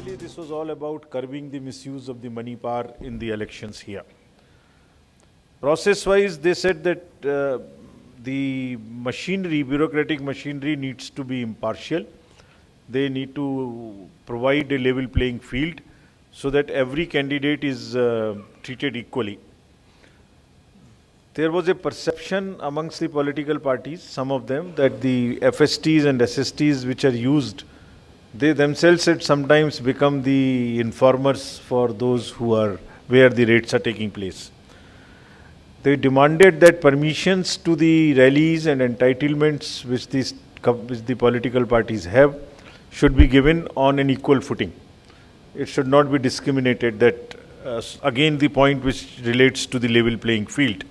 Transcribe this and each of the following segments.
Basically, this was all about curbing the misuse of the money power in the elections here. Process-wise, they said that the machinery, bureaucratic machinery, needs to be impartial. They need to provide a level playing field so that every candidate is treated equally. There was a perception amongst the political parties, some of them, that the FSTs and SSTs which are used, they themselves had sometimes become the informers for those who are where the raids are taking place. They demanded that permissions to the rallies and entitlements which the political parties have should be given on an equal footing. It should not be discriminated. That again the point which relates to the level playing field.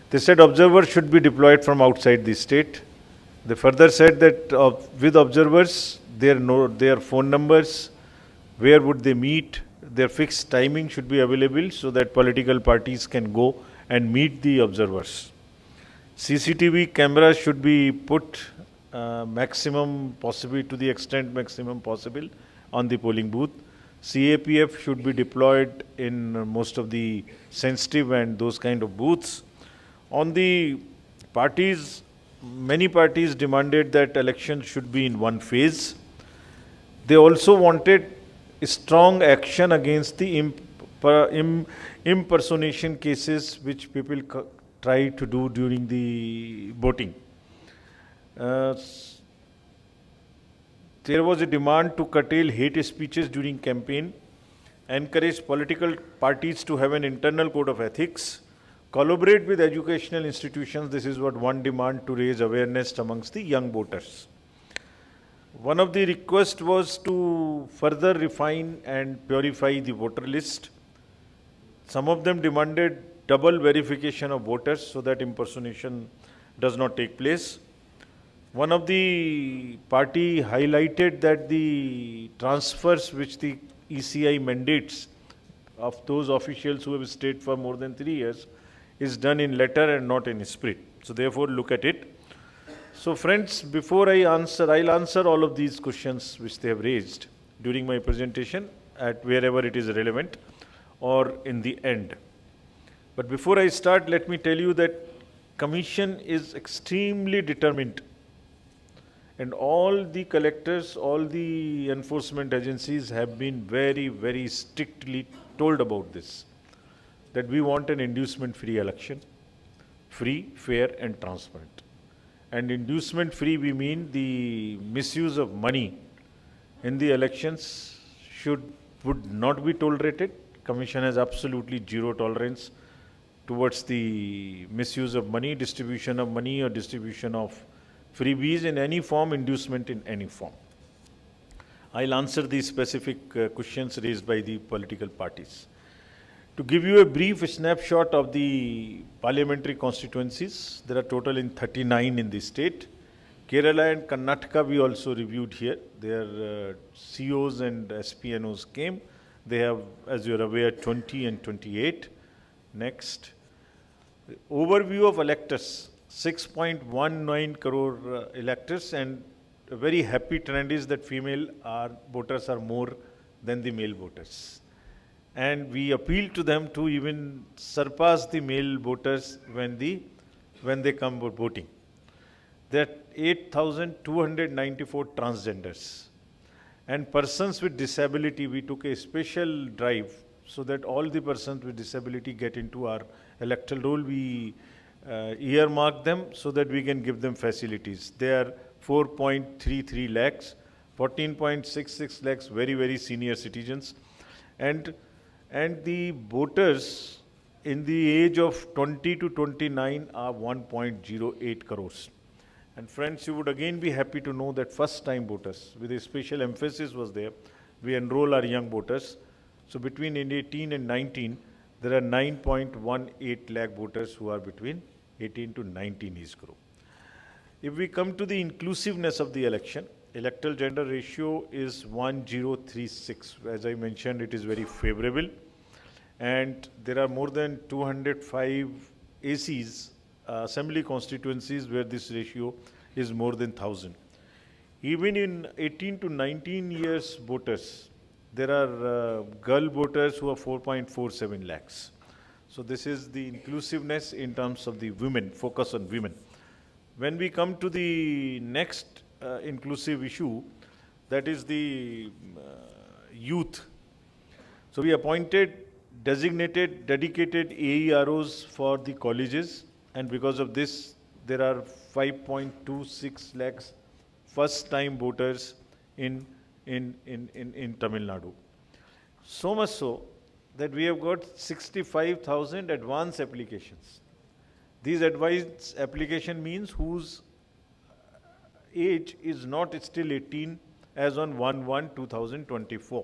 They said observers should be deployed from outside the state. They further said that with observers, their phone numbers, where would they meet, their fixed timing should be available so that political parties can go and meet the observers. CCTV cameras should be put maximum possible, to the extent maximum possible, on the polling booth. CAPF should be deployed in most of the sensitive and those kind of booths. On the parties, many parties demanded that elections should be in one phase. They also wanted strong action against the impersonation cases which people try to do during the voting. There was a demand to curtail hate speeches during campaign, encourage political parties to have an internal code of ethics, collaborate with educational institutions. This is what one demand, to raise awareness amongst the young voters. One of the requests was to further refine and purify the voter list. Some of them demanded double verification of voters so that impersonation does not take place. One of the party highlighted that the transfers which the ECI mandates of those officials who have stayed for more than 3 years is done in letter and not in spirit. So therefore, look at it. So friends, before I answer, I'll answer all of these questions which they have raised during my presentation at wherever it is relevant or in the end. But before I start, let me tell you that Commission is extremely determined, and all the collectors, all the enforcement agencies have been very, very strictly told about this, that we want an inducement-free election, free, fair and transparent. And inducement-free, we mean the misuse of money in the elections would not be tolerated. Commission has absolutely zero tolerance towards the misuse of money, distribution of money or distribution of freebies in any form, inducement in any form. I'll answer these specific questions raised by the political parties. To give you a brief snapshot of the parliamentary constituencies, there are total in 39 in the state. Kerala and Karnataka we also reviewed here. Their COs and SPNOs came. They have, as you are aware, 20 and 28. Next. Overview of electors. 6.19 crore electors, and a very happy trend is that female voters are more than the male voters. And we appeal to them to even surpass the male voters when they come for voting. There are 8,294 transgenders. And persons with disability, we took a special drive so that all the persons with disability get into our electoral roll. We earmark them so that we can give them facilities. They are 4.33 lakhs, 14.66 lakhs very, very senior citizens. And the voters in the age of 20 to 29 are 1.08 crores. And friends, you would again be happy to know that first-time voters, with a special emphasis was there, we enroll our young voters. So between 18 and 19, there are 9.18 lakh voters who are between 18 to 19 age group. If we come to the inclusiveness of the election, electoral gender ratio is 1036. As I mentioned, it is very favorable. And there are more than 205 ACs, assembly constituencies, where this ratio is more than 1,000. Even in 18 to 19 years voters, There are girl voters who are 4.47 lakhs. So this is the inclusiveness in terms of the women, focus on women. When we come to the next inclusive issue, that is the youth. So we appointed designated, dedicated AEROs for the colleges, and because of this, there are 5.26 lakhs first-time voters in Tamil Nadu. So much so that we have got 65,000 advance applications. These advance application means whose age is not still 18 as on 1/1/2024.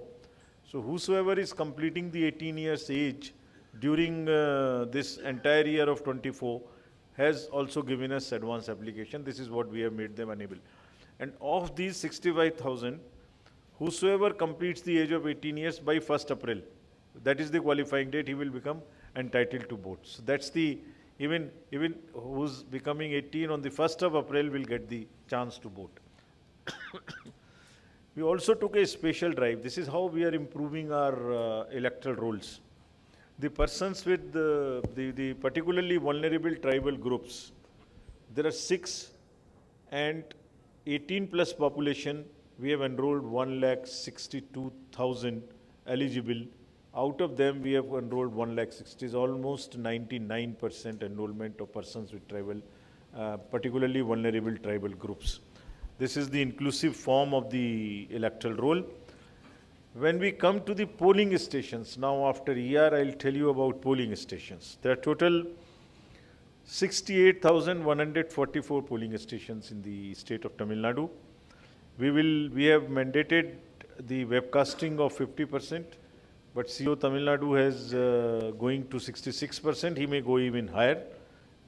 So whosoever is completing the 18 years age during this entire year of 24 has also given us advance application. This is what we have made them enable. And of these 65,000, whosoever completes the age of 18 years by 1st April, that is the qualifying date, he will become entitled to vote. So that's the, even who's becoming 18 on the 1st of April will get the chance to vote. We also took a special drive. This is how we are improving our electoral rolls. The persons with the particularly vulnerable tribal groups, there are 6, and 18 plus population, we have enrolled 1,62,000 eligible. Out of them, we have enrolled 1,60,000, almost 99% enrollment of persons with tribal, particularly vulnerable tribal groups. This is the inclusive form of the electoral roll. When we come to the polling stations, now after a year, I'll tell you about polling stations. There are total 68,144 polling stations in the state of Tamil Nadu. We have mandated the webcasting of 50%, but CO Tamil Nadu has going to 66%. He may go even higher.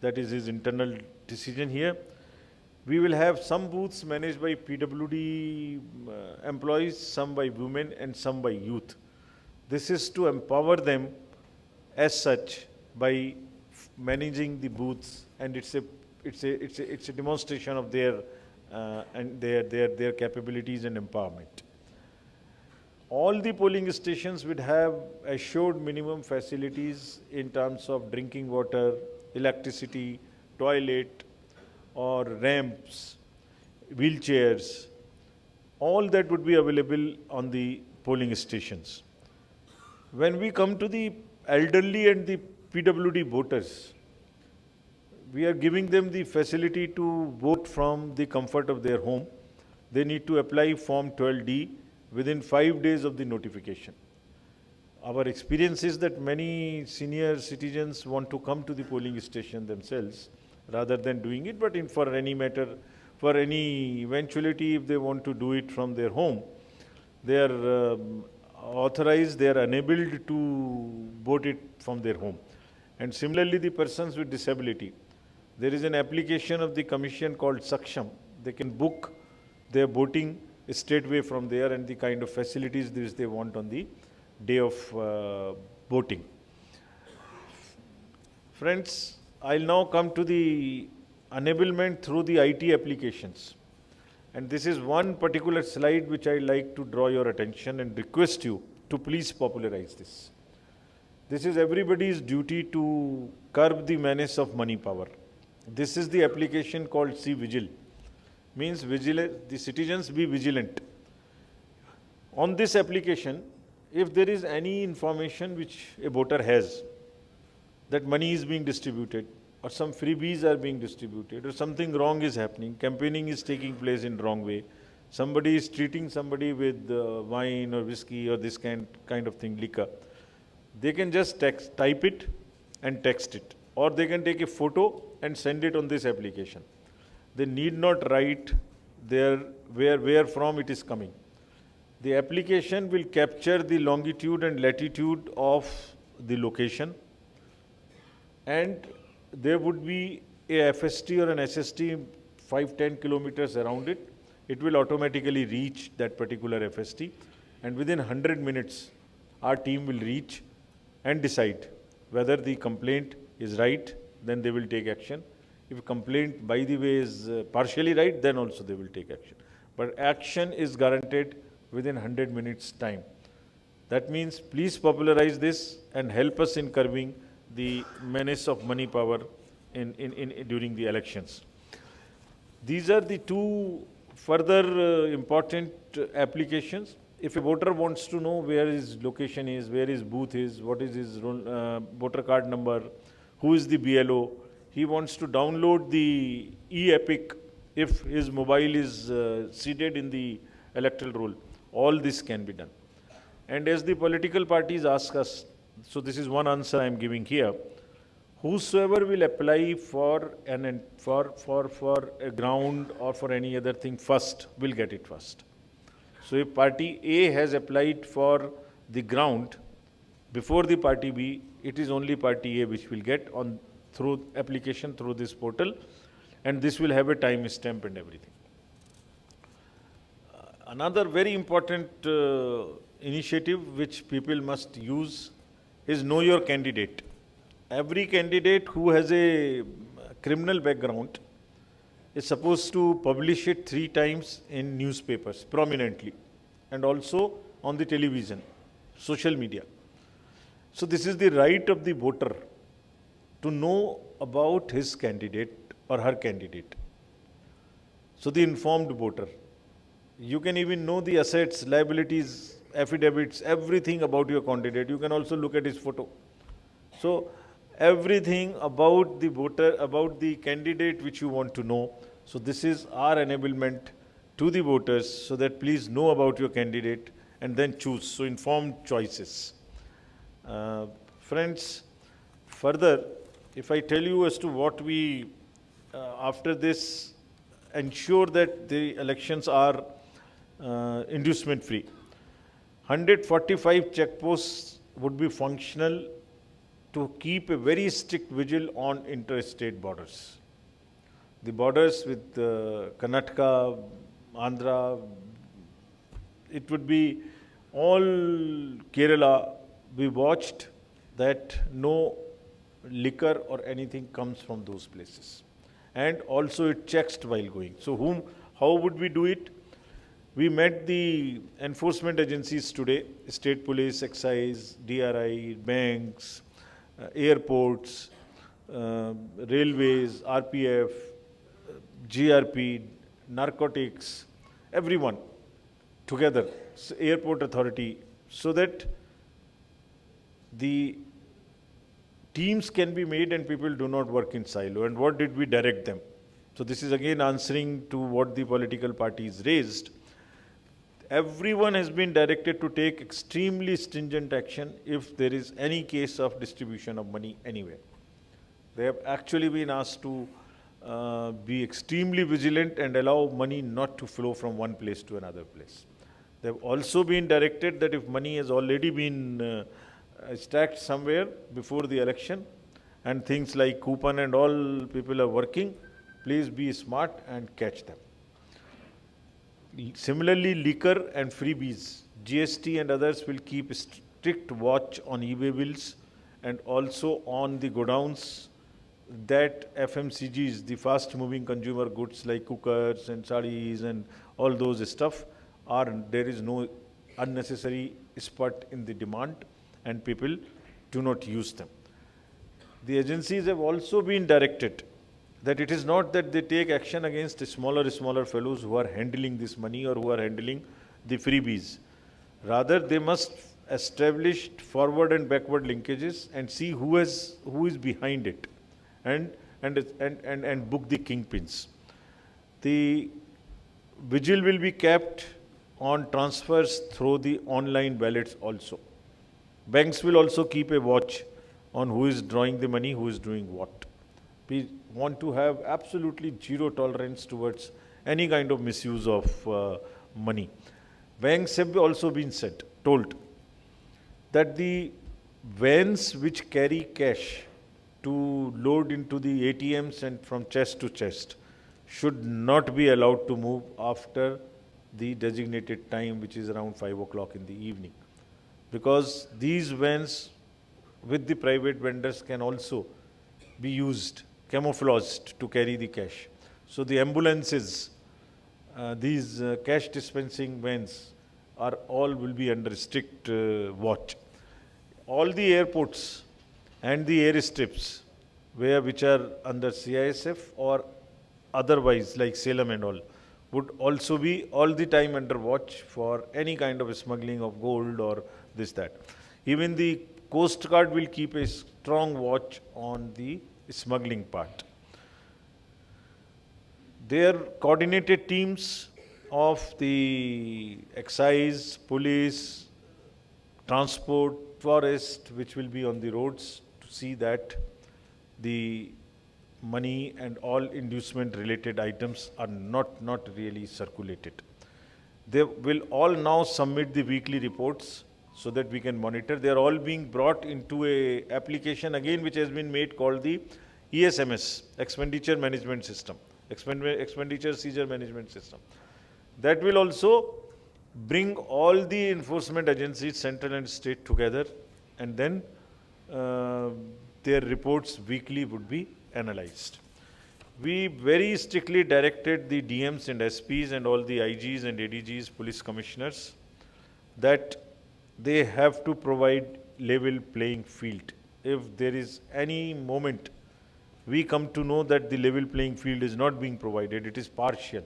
That is his internal decision here. We will have some booths managed by PWD employees, some by women, and some by youth. This is to empower them as such by managing the booths, and it's a demonstration of their capabilities and empowerment. All the polling stations would have assured minimum facilities in terms of drinking water, electricity, toilet, or ramps, wheelchairs. All that would be available on the polling stations. When we come to the elderly and the PWD voters, we are giving them the facility to vote from the comfort of their home. They need to apply Form 12D within 5 days of the notification. Our experience is that many senior citizens want to come to the polling station themselves rather than doing it, but for any matter, for any eventuality, if they want to do it from their home, they are authorized, they are enabled to vote it from their home. And similarly, the persons with disability, there is an application of the commission called Saksham. They can book their voting straightway from there and the kind of facilities which they want on the day of voting. Friends, I'll now come to the enablement through the IT applications. And this is one particular slide which I like to draw your attention and request you to please popularize this. This is everybody's duty to curb the menace of money power. This is the application called C-Vigil. Means the citizens be vigilant. On this application, if there is any information which a voter has, that money is being distributed, or some freebies are being distributed, or something wrong is happening, campaigning is taking place in wrong way, somebody is treating somebody with wine or whiskey or this kind of thing, liquor, they can just type it and text it, or they can take a photo and send it on this application. They need not write there where from it is coming. The application will capture the longitude and latitude of the location, and there would be a FST or an SST 5-10 kilometers around it. It will automatically reach that particular FST, and within 100 minutes, our team will reach and decide whether the complaint is right, then they will take action. If a complaint, by the way, is partially right, then also they will take action. But action is guaranteed within 100 minutes time. That means please popularize this and help us in curbing the menace of money power during the elections. These are the two further important applications. If a voter wants to know where his location is, where his booth is, what is his voter card number, who is the BLO, he wants to download the e-epic if his mobile is seated in the electoral roll. All this can be done. And as the political parties ask us, so this is one answer I am giving here, whosoever will apply for a ground or for any other thing first will get it first. So if party A has applied for the ground before the party B, it is only party A which will get on through application through this portal, and this will have a time stamp and everything. Another very important initiative which people must use is know your candidate. Every candidate who has a criminal background is supposed to publish it 3 times in newspapers prominently, and also on the television, social media. So this is the right of the voter to know about his candidate or her candidate. So the informed voter. You can even know the assets, liabilities, affidavits, everything about your candidate. You can also look at his photo. So everything about the voter, about the candidate which you want to know. So this is our enablement to the voters, so that please know about your candidate and then choose. So informed choices. Friends, further, if I tell you as to what we, after this, ensure that the elections are inducement free. 145 checkposts would be functional to keep a very strict vigil on interstate borders. The borders with Karnataka, Andhra, it would be all Kerala. We watched that no liquor or anything comes from those places. And also it checks while going. So how would we do it? We met the enforcement agencies today, state police, excise, DRI, banks, airports, railways, RPF, GRP, narcotics, everyone together, airport authority, so that the teams can be made and people do not work in silo. And what did we direct them? So this is again answering to what the political parties raised. Everyone has been directed to take extremely stringent action if there is any case of distribution of money anywhere. They have actually been asked to be extremely vigilant and allow money not to flow from one place to another place. They have also been directed that if money has already been stacked somewhere before the election and things like coupon and all people are working, please be smart and catch them. Similarly, liquor and freebies, GST and others will keep strict watch on e-way bills and also on the godowns that FMCGs, the fast-moving consumer goods like cookers and sarees and all those stuff, there is no unnecessary spurt in the demand and people do not use them. The agencies have also been directed that it is not that they take action against smaller fellows who are handling this money or who are handling the freebies. Rather, they must establish forward and backward linkages and see who is behind it and book the kingpins. The vigil will be kept on transfers through the online ballots also. Banks will also keep a watch on who is drawing the money, who is doing what. We want to have absolutely zero tolerance towards any kind of misuse of money. Banks have also been told that the vans which carry cash to load into the ATMs and from chest to chest should not be allowed to move after the designated time, which is around 5 o'clock in the evening. Because these vans with the private vendors can also be used, camouflaged to carry the cash. So the ambulances, these cash dispensing vans are all will be under strict watch. All the airports and the airstrips which are under CISF or otherwise like Salem and all would also be all the time under watch for any kind of smuggling of gold or this that. Even the Coast Guard will keep a strong watch on the smuggling part. Their coordinated teams of the excise, police, transport, forest, which will be on the roads to see that the money and all inducement related items are not really circulated. They will all now submit the weekly reports so that we can monitor. They are all being brought into a application again which has been made called the ESMS, Expenditure Management System, Expenditure Seizure Management System. That will also bring all the enforcement agencies, central and state, together, and then their reports weekly would be analyzed. We very strictly directed the DMs and SPs and all the IGs and ADGs, police commissioners, that they have to provide level playing field. If there is any moment we come to know that the level playing field is not being provided, it is partial,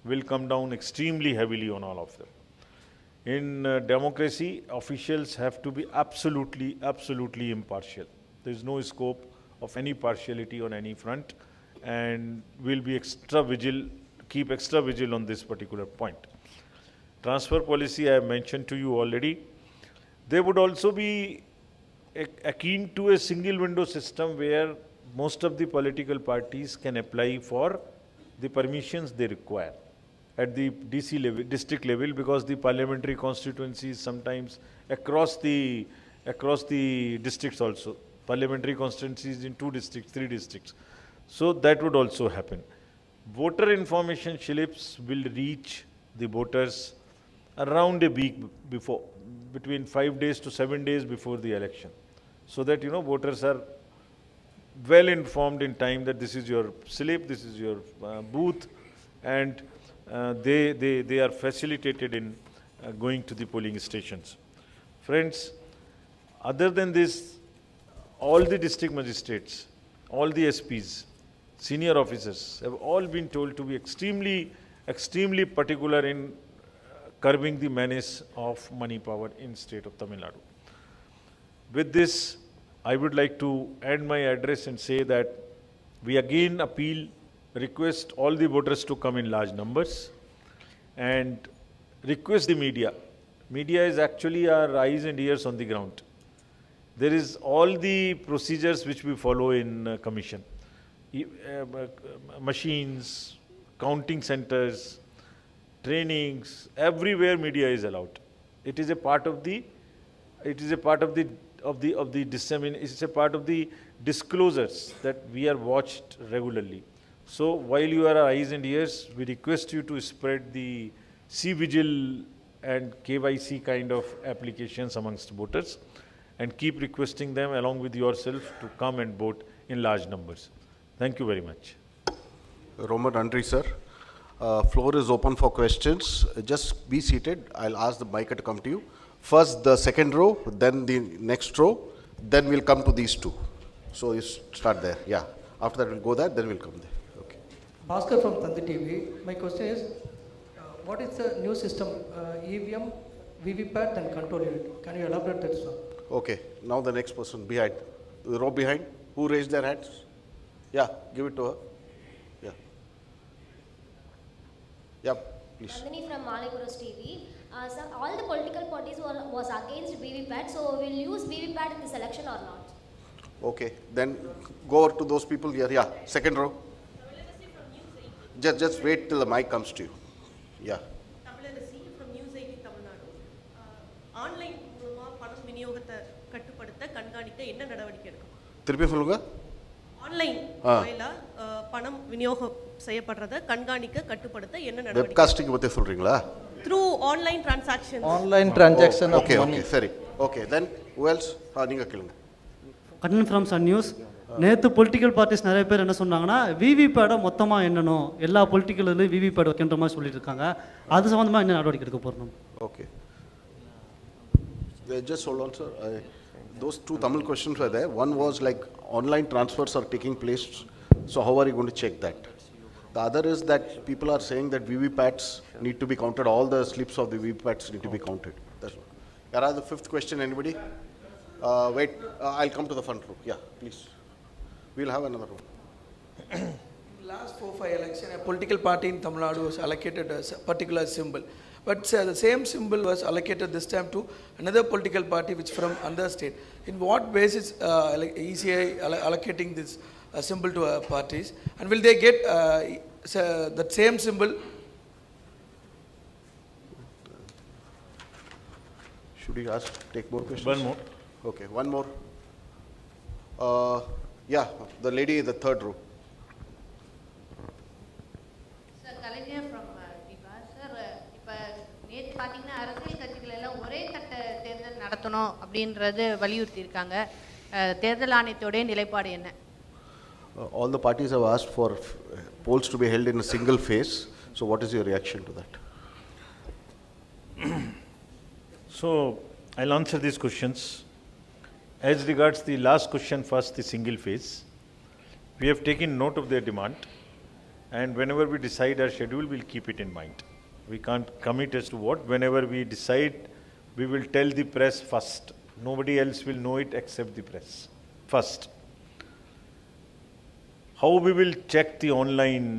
will come down extremely heavily on all of them. In democracy, officials have to be absolutely impartial. There is no scope of any partiality on any front, and we'll be keep extra vigil on this particular point. Transfer policy I have mentioned to you already. They would also be akin to a single window system where most of the political parties can apply for the permissions they require at the DC level, district level, because the parliamentary constituencies sometimes across the districts also. Parliamentary constituencies in 2 districts, 3 districts. So that would also happen. Voter information slips will reach the voters around a week before, between 5 days to 7 days before the election. So that, voters are well informed in time that this is your slip, this is your booth, and they are facilitated in going to the polling stations. Friends, other than this, all the district magistrates, all the SPs, senior officers have all been told to be extremely particular in curbing the menace of money power in state of Tamil Nadu. With this, I would like to end my address and say that we again request all the voters to come in large numbers and request the media. Media is actually our eyes and ears on the ground. There is all the procedures which we follow in commission. Machines, counting centers, trainings, everywhere media is allowed. It is a part of the disclosures that we are watched regularly. So while you are our eyes and ears, we request you to spread the C-Vigil and KYC kind of applications amongst voters, and keep requesting them along with yourself to come and vote in large numbers. Thank you very much. Roma Nandri, sir. Floor is open for questions. Just be seated. I'll ask the mic to come to you. First the second row, then the next row, then we'll come to these two. So you start there. Yeah. After that we'll go there, then we'll come there. Okay. Bhaskar from Tandi TV. My question is, what is the new system, EVM, VVPAT and control unit? Can you elaborate that, sir? Okay. Now the next person behind. The row behind. Who raised their hands? Yeah. Give it to her. Yeah. Yeah. Please. Nandini from Malikuras TV. So all the political parties was against VVPAT, so we'll use VVPAT in the election or not? Okay, then go over to those people here. Yeah, second row. Just wait till the mic comes to you. Yeah. Tamilnadu from News 18 Tamilnadu. Online மூலமா பணம் விநியோகத்தை கட்டுப்படுத்த கண்காணிக்க என்ன நடவடிக்கை எடுக்கும்? திருப்பி சொல்லுங்க. ஆன்லைன் வாயிலா பணம் விநியோகம் செய்யப்படுறத கண்காணிக்க கட்டுப்படுத்த என்ன நடவடிக்கை? வெப்காஸ்டிங் பத்தி சொல்றீங்களா? Through online transactions. Online transaction of okay, money. Okay, சரி. Okay, then who else? நீங்க கேளுங்க. Kannan from Sun News. நேற்று பொலிட்டிக்கல் பார்ட்டிஸ் நிறைய பேர் என்ன சொன்னாங்கன்னா விவிபேடை மொத்தமாக எண்ணணும், எல்லா பொலிட்டிக்கல் விவிபேட் வைக்கின்ற மாதிரி சொல்லிட்டு இருக்காங்க. அது சம்மந்தமாக என்ன நடவடிக்கை எடுக்க போகிறோம்? Okay. Just hold on, sir. Those two Tamil questions were there. One was like online transfers are taking place. So how are you going to check that? The other is that people are saying that VVPATs need to be counted. All the slips of the VVPATs need to be counted. That's one. Yara, the fifth question, anybody? Wait, I'll come to the front row. Yeah, please. We'll have another room. Last 4-5 election, a political party in Tamilnadu was allocated a particular symbol. But the same symbol was allocated this time to another political party which from another state. In what basis ECI allocating this symbol to parties? And will they get that same symbol? Should we take more questions? One more. Okay, one more. Yeah, the lady in the third row. Sir, Kalanya from Viva. Sir, இப்போ நேற்று பார்த்தீங்கன்னா அரசியல் கட்சிகள் எல்லாம் ஒரே கட்ட தேர்தல் நடத்தணும் அப்படின்றது வலியுறுத்தி இருக்காங்க. தேர்தல் ஆணையத்தோட நிலைப்பாடு என்ன? All the parties have asked for polls to be held in a single phase. So what is your reaction to that? So I'll answer these questions. As regards the last question first, the single phase, we have taken note of their demand, and whenever we decide our schedule, we'll keep it in mind. We can't commit as to what. Whenever we decide, we will tell the press first. Nobody else will know it except the press first. How we will check the online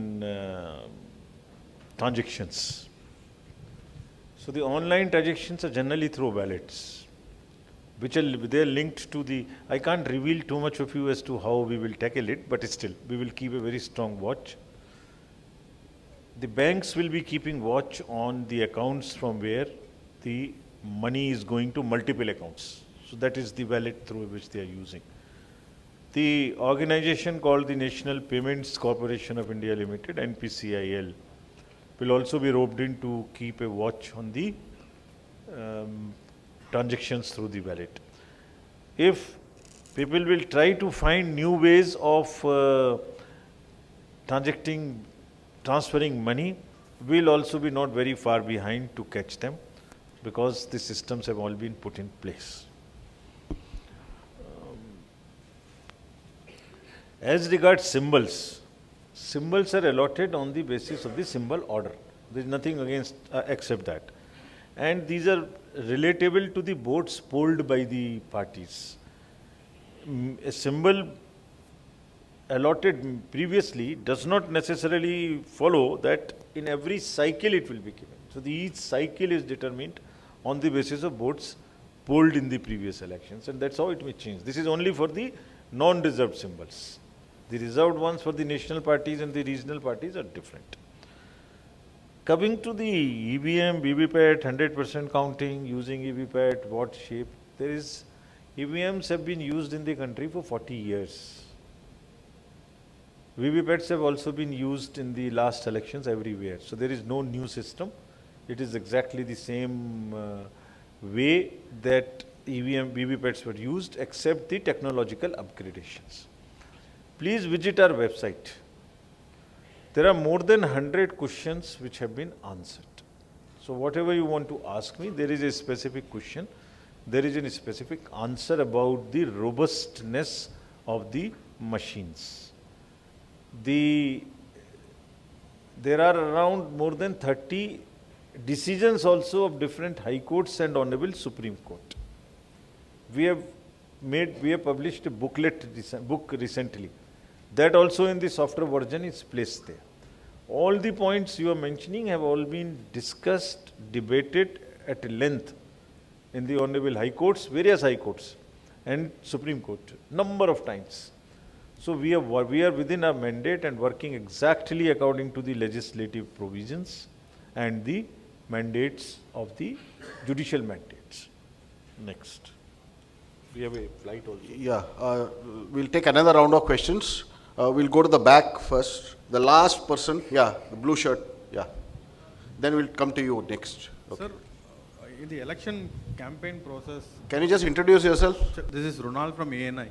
transactions? So the online transactions are generally through ballots, which are they're linked to the. I can't reveal too much of you as to how we will tackle it, but still we will keep a very strong watch. The banks will be keeping watch on the accounts from where the money is going to multiple accounts. So that is the wallet through which they are using. The organization called the National Payments Corporation of India Limited, NPCIL, will also be roped in to keep a watch on the transactions through the wallet. If people will try to find new ways of transferring money, we'll also be not very far behind to catch them, because the systems have all been put in place. As regards symbols, symbols are allotted on the basis of the symbol order. There is nothing against except that. And these are relatable to the votes polled by the parties. A symbol allotted previously does not necessarily follow that in every cycle it will be given. So each cycle is determined on the basis of votes polled in the previous elections, and that's how it may change. This is only for the non-reserved symbols. The reserved ones for the national parties and the regional parties are different. Coming to the EVM, VVPAT, 100% counting, using EVPAT, what shape, EVMs have been used in the country for 40 years. VVPATs have also been used in the last elections everywhere. So there is no new system. It is exactly the same way that EVM, VVPATs were used, except the technological upgradations. Please visit our website. There are more than 100 questions which have been answered. So whatever you want to ask me, there is a specific question. There is a specific answer about the robustness of the machines. There are around more than 30 decisions also of different high courts and Honorable Supreme Court. We have published a book recently. That also in the software version is placed there. All the points you are mentioning have all been discussed, debated at length in the Honorable High Courts, various High Courts and Supreme Court, number of times. So we are within our mandate and working exactly according to the legislative provisions and the mandates of the judicial mandates. Next. We have a flight also. Yeah, we'll take another round of questions. We'll go to the back first. The last person, yeah, the blue shirt, yeah. Then we'll come to you next. Okay. Sir, in the election campaign process... Can you just introduce yourself? This is Ronald from ANI.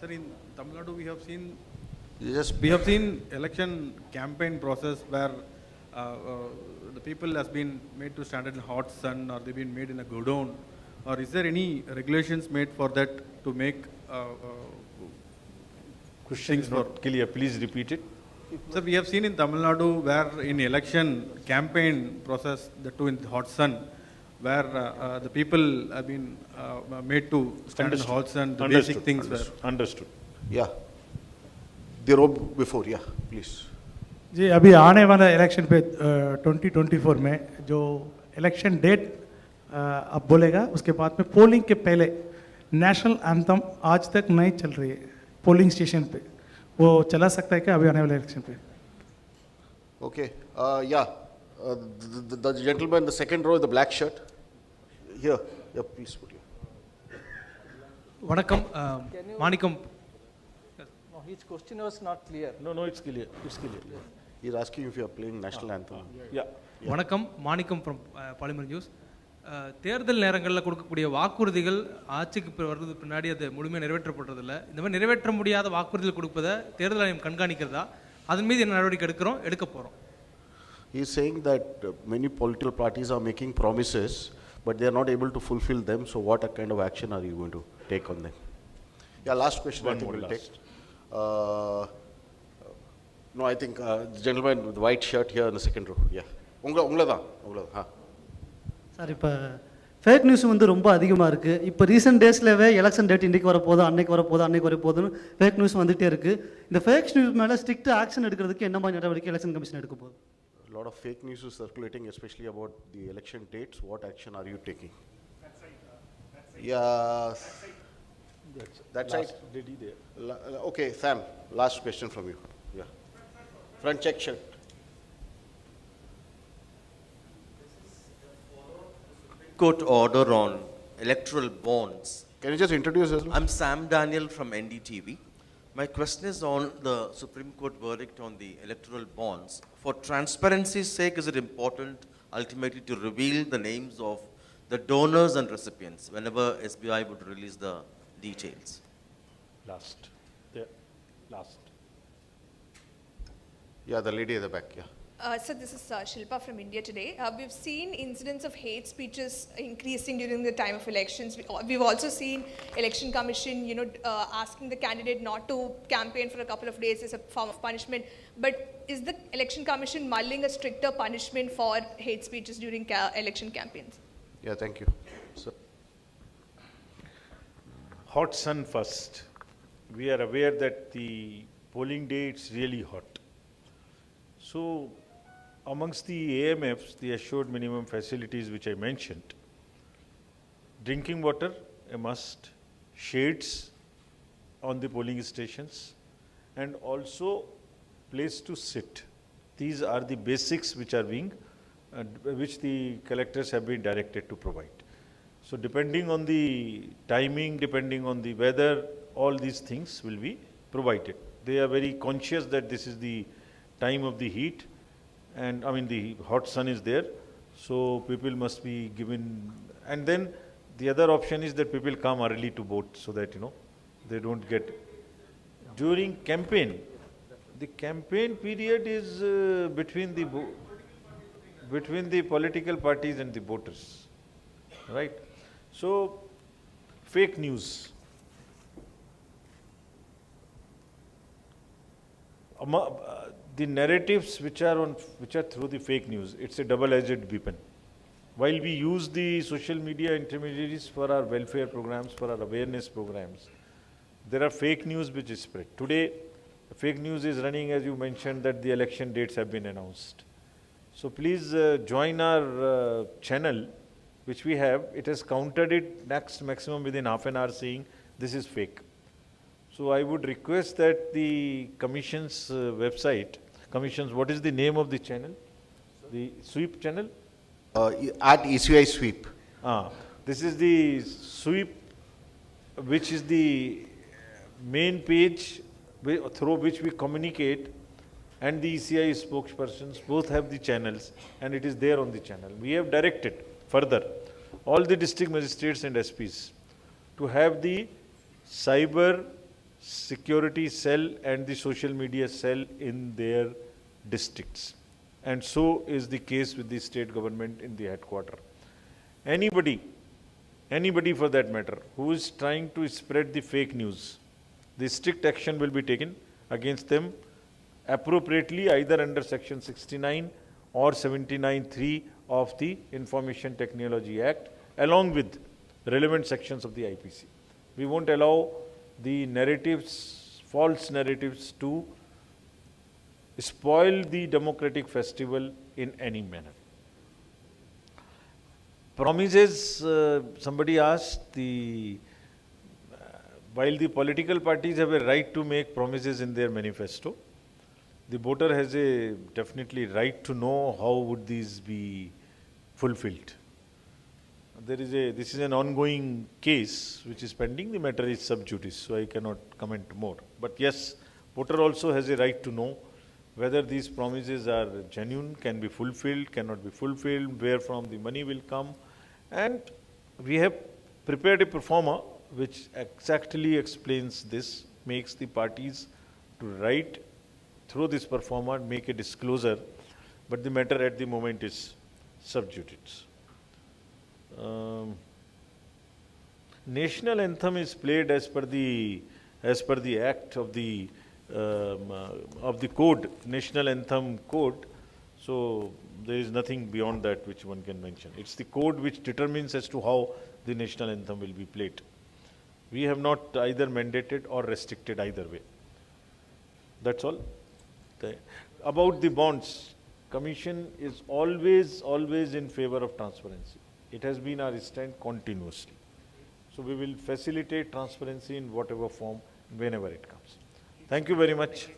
Sir, in Tamil Nadu we have seen... We have seen election campaign process where the people has been made to stand in hot sun, or they've been made in a godown or is there any regulations made for that to make Question is not clear. Please repeat it. Sir, we have seen in Tamil Nadu where in election campaign process, the two in the hot sun, where the people have been made to stand in the hot sun, the basic things were. Understood. Yeah. The row before, yeah, please. जी अभी आने वाला election पे 2024 में जो election date अब बोलेगा उसके बाद में पोलिंग के पहले नेशनल एंथम आज तक नहीं चल रही है पोलिंग स्टेशन पे वो चला सकता है क्या अभी आने वाले इलेक्शन पे Okay, yeah, the gentleman in the second row in the black shirt. Here, yeah, please put here. வணக்கம் மாணிக்கம் No, his question was not clear. No, it's clear. It's clear. He's asking if you are playing national anthem. Yeah. வணக்கம் மாணிக்கம் from polymer news தேர்தல் நேரங்களில் கொடுக்கக்கூடிய வாக்குறுதிகள் ஆட்சிக்கு வர்றது பின்னாடி அது முழுமையாக நிறைவேற்றப்படுறதில்ல இந்த மாதிரி நிறைவேற்ற முடியாத வாக்குறுதிகள் கொடுப்பதை தேர்தல் ஆணையம் கண்காணிக்கிறதா அதன் மீது என்ன நடவடிக்கை எடுக்க போகிறோம் He is saying that many political parties are making promises, but they are not able to fulfill them. So, what kind of action are you going to take on them? Yeah, last question. One I think more we'll last. take. No, I think the gentleman with the white shirt here in the second row. Yeah, ungla. Sir இப்போ fake news வந்து ரொம்ப அதிகமாக இருக்குது இப்போ recent டேஸ்லவே election date இன்றைக்கி வரப்போகுது அன்னைக்கு வரப்போகுதுன்னு ஃபேக் நியூஸ் வந்துகிட்டே இருக்குது இந்த ஃபேக் நியூஸ் மேலே ஸ்ட்ரிக்ட் ஆக்ஷன் எடுக்கிறதுக்கு என்ன மாதிரி நடவடிக்கை எலெக்ஷன் கமிஷன் எடுக்க போகுது A lot of fake news is circulating, especially about the election dates. What action are you taking? Yeah, that's right. Lady there. Okay, Sam, last question from you. Yeah, front check shirt. Court order on electoral bonds. Can you just introduce yourself? I'm Sam Daniel from NDTV. My question is on the Supreme Court verdict on the electoral bonds. For transparency's sake, is it important ultimately to reveal the names of the donors and recipients whenever SBI would release the details? Last. There. Last. Yeah, the lady at the back, yeah. So this is Shilpa from India Today. We've seen incidents of hate speeches increasing during the time of elections. We've also seen Election Commission, asking the candidate not to campaign for a couple of days as a form of punishment. But is the Election Commission mulling a stricter punishment for hate speeches during election campaigns? Yeah, thank you. Sir. Hot sun first. We are aware that the polling day it's really hot. So, amongst the AMFs, the assured minimum facilities which I mentioned, drinking water, a must, shades on the polling stations, and also place to sit. These are the basics which are being, which the collectors have been directed to provide. So, depending on the timing, depending on the weather, all these things will be provided. They are very conscious that this is the time of the heat, and the hot sun is there, so people must be given, and then the other option is that people come early to vote so that they don't get during campaign. The campaign period is between the political parties and the voters, right? So fake news. The narratives which are through the fake news, it's a double-edged weapon. While we use the social media intermediaries for our welfare programs, for our awareness programs, there are fake news which is spread. Today, fake news is running, as you mentioned, that the election dates have been announced. So please join our channel, which we have. It has counted it next maximum within half an hour, saying this is fake. So I would request that the Commission's website, what is the name of the channel? The sweep channel? At ECI sweep. This is the sweep, which is the main page through which we communicate, and the ECI spokespersons both have the channels, and it is there on the channel. We have directed further all the district magistrates and SPs to have the cyber security cell and the social media cell in their districts, and so is the case with the state government in the headquarter. Anybody anybody for that matter, who is trying to spread the fake news, the strict action will be taken against them appropriately, either under section 69 or 79(3) of the Information Technology Act, along with relevant sections of the IPC. We won't allow the narratives, false narratives, to spoil the democratic festival in any manner. Promises, somebody asked, while the political parties have a right to make promises in their manifesto, the voter has a definitely right to know how would these be fulfilled. This is an ongoing case which is pending. The matter is sub judice, so I cannot comment more. But yes, voter also has a right to know whether these promises are genuine, can be fulfilled, cannot be fulfilled, where from the money will come. And we have prepared a proforma which exactly explains this, makes the parties to write through this proforma, make a disclosure, but the matter at the moment is sub judice. National anthem is played as per the act of the code, National Anthem Code. So there is nothing beyond that which one can mention. It's the code which determines as to how the national anthem will be played. We have not either mandated or restricted either way. That's all. About the bonds, Commission is always in favor of transparency. It has been our stand continuously. So we will facilitate transparency in whatever form, whenever it comes. Thank you very much.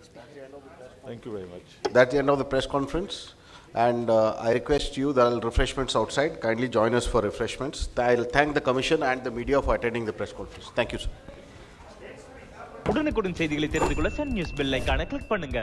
Thank you very much. That's the end of the press conference. And I request you, there are refreshments outside. Kindly join us for refreshments. I'll thank the Commission and the media for attending the press conference. Thank you, sir. உடனுக்குடன் செய்திகளை தெரிந்து கொள்ள Sun news bell ஐகானை click பண்ணுங்க.